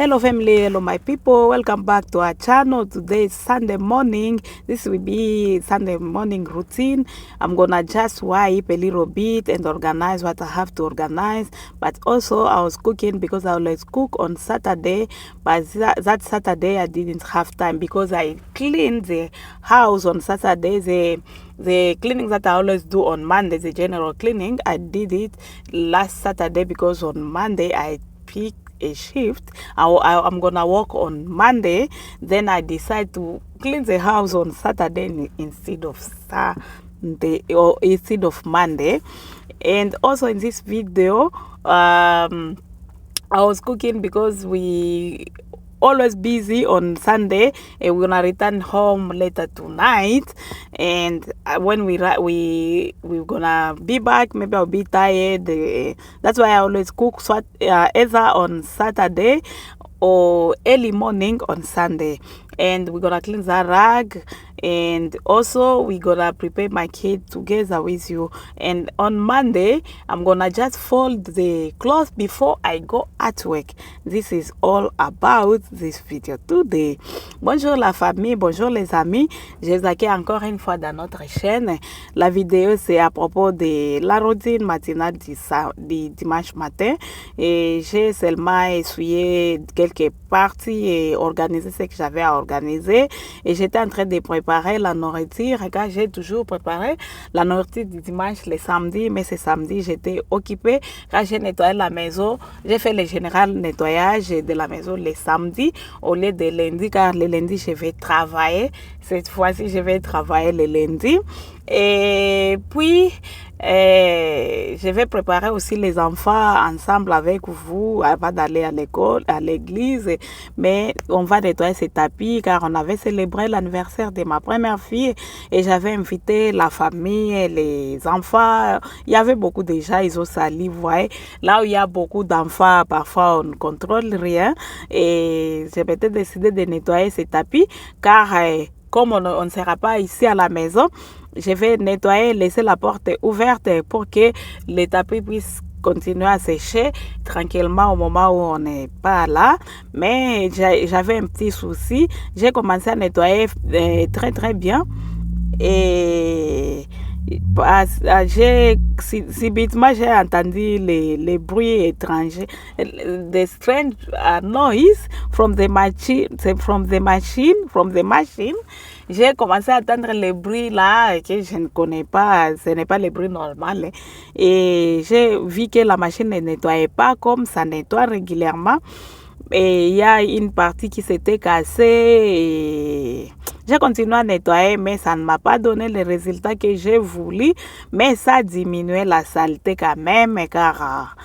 Hello family, hello my people, welcome back to our channel. Today is Sunday morning. This will be Sunday morning routine. I'm gonna just wipe a little bit and organize what I have to organize, but also I was cooking because I always cook on Saturday, but that Saturday I didn't have time because I cleaned the house on Saturday. The cleaning that I always do on Monday, the general cleaning, I did it last Saturday because on Monday I picked a shift. I'm gonna work on Monday, then I decide to clean the house on Saturday instead of Sunday or instead of Monday. And also in this video, I was cooking because we always busy on Sunday, and we're gonna return home later tonight. And when we're gonna be back, maybe I'll be tired. That's why I always cook either on Saturday or early morning on Sunday. And we're gonna clean that rag, and also we're gonna prepare my kid together with you. And on Monday I'm gonna just fold the cloth before I go at work. This is all about this video today. Bonjour la famille, bonjour les amis, je vous accueille encore une fois dans notre chaîne. La vidéo c'est à propos de la routine matinale du dimanche matin, et j'ai seulement essuyé quelques parties et organisé ce que j'avais à organiser, et j'étais en train de préparer la nourriture. Car j'ai toujours préparé la nourriture du dimanche les samedis, mais ce samedi j'étais occupée car j'ai nettoyé la maison. J'ai fait le général nettoyage de la maison les samedis au lieu de lundi, car le lundi je vais travailler. Cette fois-ci je vais travailler le lundi. Et puis je vais préparer aussi les enfants ensemble avec vous avant d'aller à l'école, à l'église. Mais on va nettoyer ces tapis car on avait célébré l'anniversaire de ma première fille et j'avais invité la famille, les enfants. Il y avait beaucoup de gens, ils ont sali, vous voyez. Là où il y a beaucoup d'enfants, parfois on ne contrôle rien. Et j'ai peut-être décidé de nettoyer ces tapis car comme on ne sera pas ici à la maison, je vais nettoyer, laisser la porte ouverte pour que les tapis puissent continuer à sécher tranquillement au moment où on n'est pas là. Mais j'avais un petit souci. J'ai commencé à nettoyer très très bien. Et subitement j'ai entendu les bruits étrangers, the strange noise from the machine. J'ai commencé à entendre les bruits là que je ne connais pas, ce n'est pas le bruit normal. Et j'ai vu que la machine ne nettoyait pas comme ça nettoie régulièrement. Et il y a une partie qui s'était cassée. Et j'ai continué à nettoyer, mais ça ne m'a pas donné le résultat que j'ai voulu. Mais ça a diminué la saleté quand même, car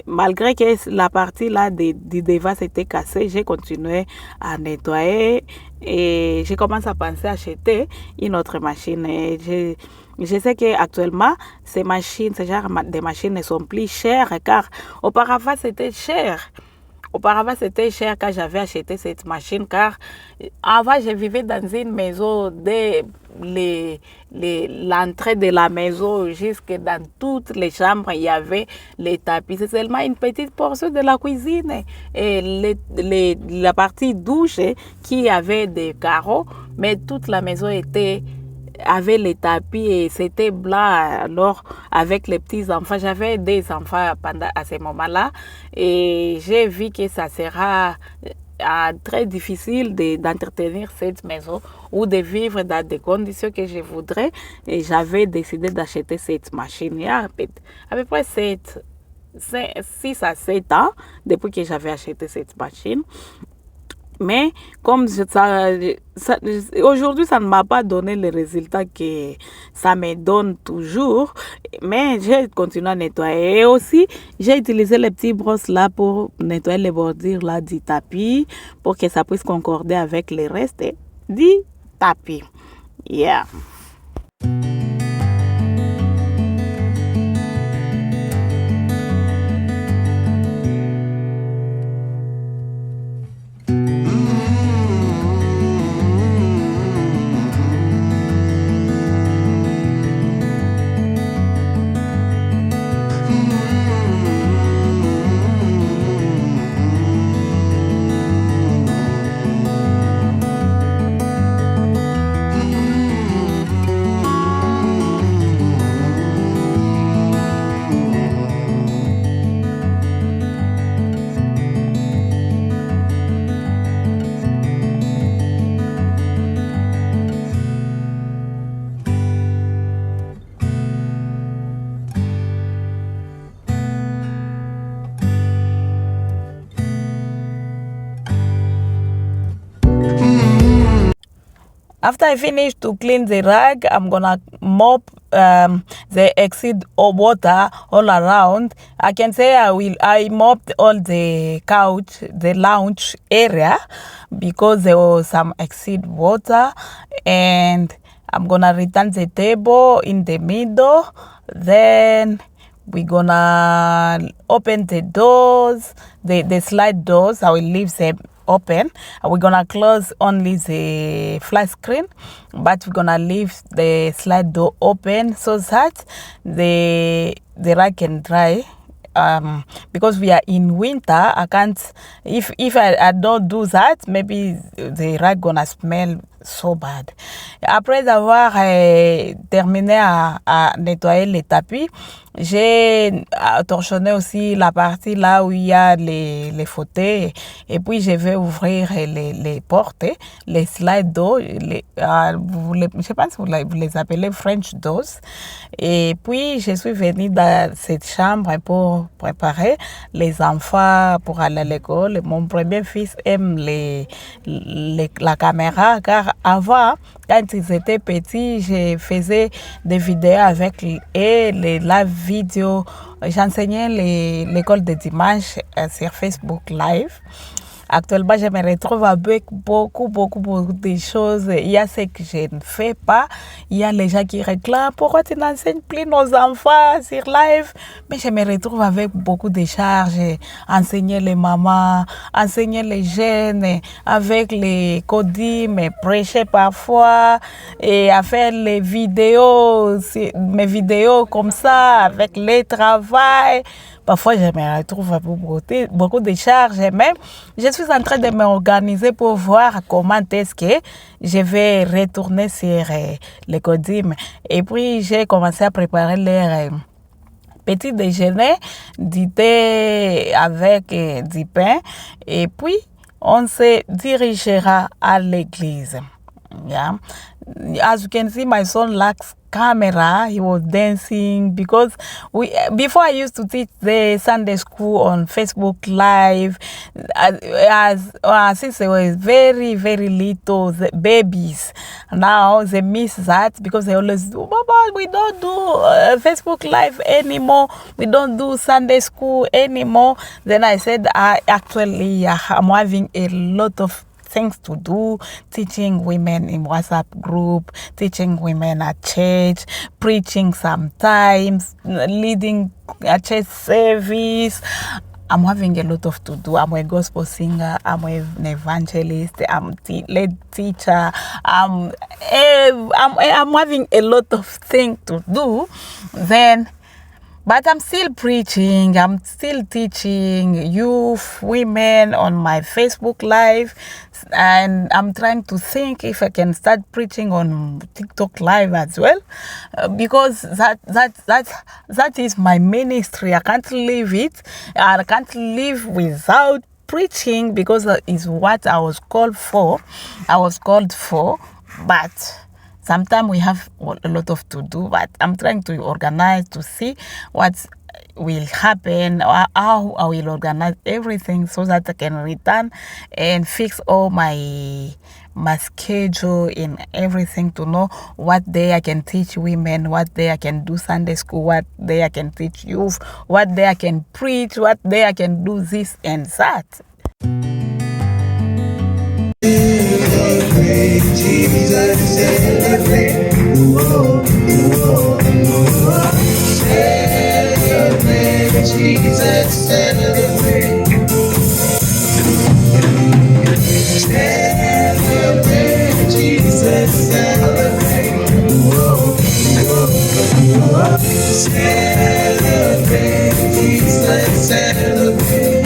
malgré que la partie là du devant s'était cassée, j'ai continué à nettoyer. Et je commence à penser à acheter une autre machine. Et je sais qu'actuellement, ces genres de machines ne sont plus chères, car auparavant c'était cher. Auparavant, c'était cher quand j'avais acheté cette machine, car avant, je vivais dans une maison, dès l'entrée de la maison jusque dans toutes les chambres, il y avait les tapis. C'est seulement une petite portion de la cuisine et la partie douche qui avait des carreaux, mais toute la maison avait les tapis et c'était blanc. Alors avec les petits enfants, j'avais des enfants à ce moment-là, et j'ai vu que ça sera très difficile d'entretenir cette maison ou de vivre dans des conditions que je voudrais, et j'avais décidé d'acheter cette machine il y a à peu près 6 à 7 ans depuis que j'avais acheté cette machine. Mais comme aujourd'hui, ça ne m'a pas donné le résultat que ça me donne toujours. Mais j'ai continué à nettoyer. Et aussi, j'ai utilisé les petits brosses là pour nettoyer les bordures là du tapis, pour que ça puisse concorder avec le reste du tapis. Yeah. After I finish to clean the rag, I'm gonna mop the exceed of water all around. I can say I mopped all the couch, the lounge area, because there was some exceed water, and I'm gonna return the table in the middle. Then we're gonna open the doors, the slide doors. I will leave them open. We're gonna close only the flat screen, but we're gonna leave the slide door open so that the rag can dry. Because we are in winter, I can't. If I don't do that, maybe the rag gonna smell so bad. Après avoir terminé à nettoyer les tapis, j'ai torchonné aussi la partie là où il y a les fauteuils, et puis je vais ouvrir les portes, les slide doors, je sais pas si vous les appelez French doors. Et puis je suis venue dans cette chambre pour préparer les enfants pour aller à l'école. Mon premier fils aime la caméra, car avant, quand ils étaient petits, je faisais des vidéos avec la vidéo. J'enseignais l'école de dimanche sur Facebook Live. Actuellement, je me retrouve avec beaucoup de choses. Il y a ce que je ne fais pas. Il y a les gens qui réclament pourquoi tu n'enseignes plus nos enfants sur live. Mais je me retrouve avec beaucoup de charges. Enseigner les mamans, enseigner les jeunes, avec les codines, prêcher parfois, et à faire les vidéos, mes vidéos comme ça, avec les travail. Parfois, je me retrouve avec beaucoup de charges, mais je suis en train de m'organiser pour voir comment est-ce que je vais retourner sur les codines. Et puis, j'ai commencé à préparer leur petit déjeuner, du thé avec du pain. Et puis, on se dirigera à l'église. Yeah. As you can see, my son lacks camera. He was dancing because before I used to teach the Sunday school on Facebook Live, since they were very little, the babies. Now they miss that because they always do, Baba, we don't do Facebook Live anymore. We don't do Sunday school anymore. Then I said, I'm having a lot of things to do, teaching women in WhatsApp group, teaching women at church, preaching sometimes, leading a church service. I'm having a lot of to do. I'm a gospel singer. I'm an evangelist. I'm lead teacher. I'm having a lot of things to do. But I'm still preaching, I'm still teaching youth, women on my Facebook Live, and I'm trying to think if I can start preaching on TikTok Live as well, because that is my ministry. I can't leave it. I can't live without preaching, because it's what I was called for. But sometimes we have a lot of to do, but I'm trying to organize to see what will happen, or how I will organize everything so that I can return and fix all my schedule and everything, to know what day I can teach women, what day I can do Sunday school, what day I can teach youth, what day I can preach, what day I can do this and that. Celebrate Jesus, celebrate. Celebrate Jesus, celebrate. Celebrate Jesus, celebrate. Celebrate Jesus, celebrate.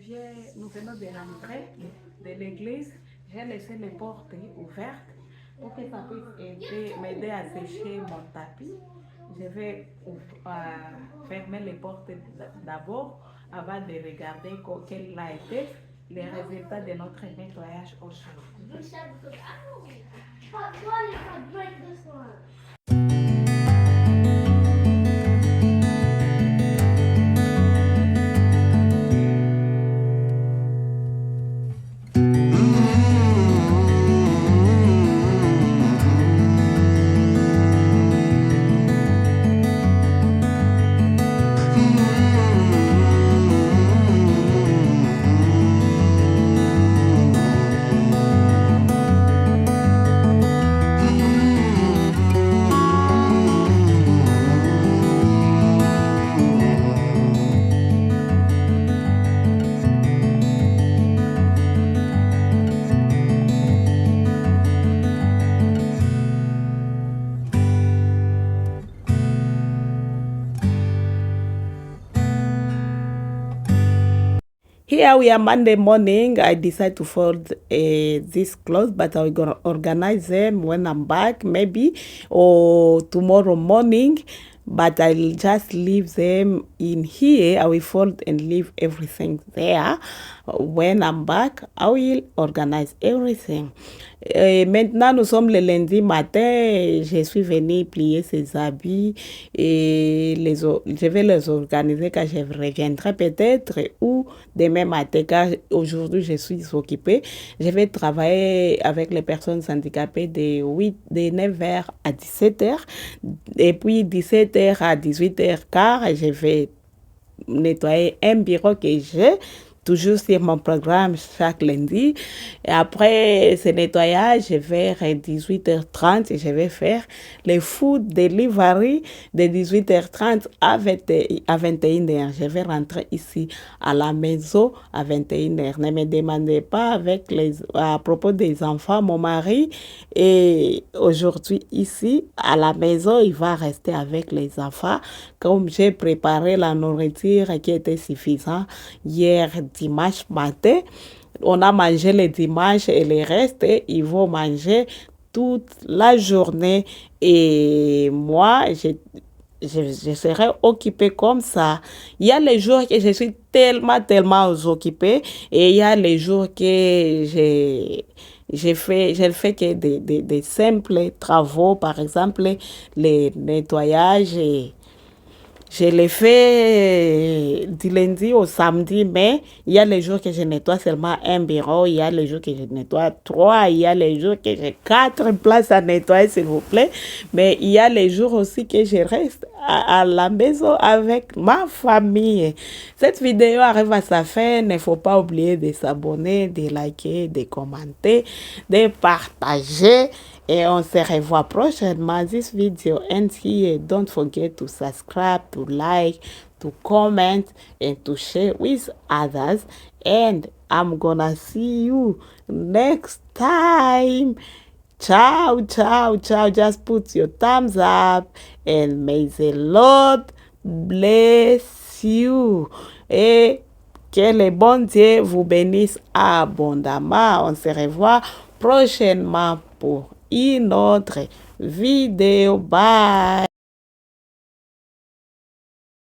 Nous venons de rentrer de l'église. J'ai laissé les portes ouvertes pour que ça puisse m'aider à sécher mon tapis. Je vais fermer les portes d'abord avant de regarder quel a été les résultats de notre nettoyage au chaud. Here we are Monday morning. I decided to fold these clothes, but I'm gonna organize them when I'm back, maybe, or tomorrow morning. But I'll just leave them in here. I will fold and leave everything there. When I'm back, I will organize everything. Maintenant, nous sommes le lundi matin. Je suis venue plier ces habits et je vais les organiser quand je reviendrai peut-être ou demain matin car aujourd'hui je suis occupée. Je vais travailler avec les personnes handicapées de 9h à 17h et puis 17h à 18h15 je vais nettoyer un bureau que j'ai toujours sur mon programme chaque lundi. Et après ce nettoyage, vers 18h30, je vais faire les food delivery de 18h30 à 21h. Je vais rentrer ici à la maison à 21h. Ne me demandez pas à propos des enfants. Mon mari est aujourd'hui ici à la maison. Il va rester avec les enfants. Comme j'ai préparé la nourriture qui était suffisante hier dimanche matin, on a mangé le dimanche et le reste, ils vont manger toute la journée. Et moi, je serai occupée comme ça. Il y a les jours que je suis tellement occupée et il y a les jours que je fais que des simples travaux, par exemple, les nettoyages. Je les fais du lundi au samedi, mais il y a les jours que je nettoie seulement un bureau, il y a les jours que je nettoie 3, il y a les jours que j'ai 4 places à nettoyer, s'il vous plaît. Mais il y a les jours aussi que je reste à la maison avec ma famille. Cette vidéo arrive à sa fin. Il ne faut pas oublier de s'abonner, de liker, de commenter, de partager. Et on se revoit prochainement. This video ends here. Don't forget to subscribe, to like, to comment, and to share with others. And I'm gonna see you next time. Ciao, ciao, ciao. Just put your thumbs up and may the Lord bless you. Et que le bon Dieu vous bénisse abondamment. On se revoit prochainement pour une autre vidéo. Bye.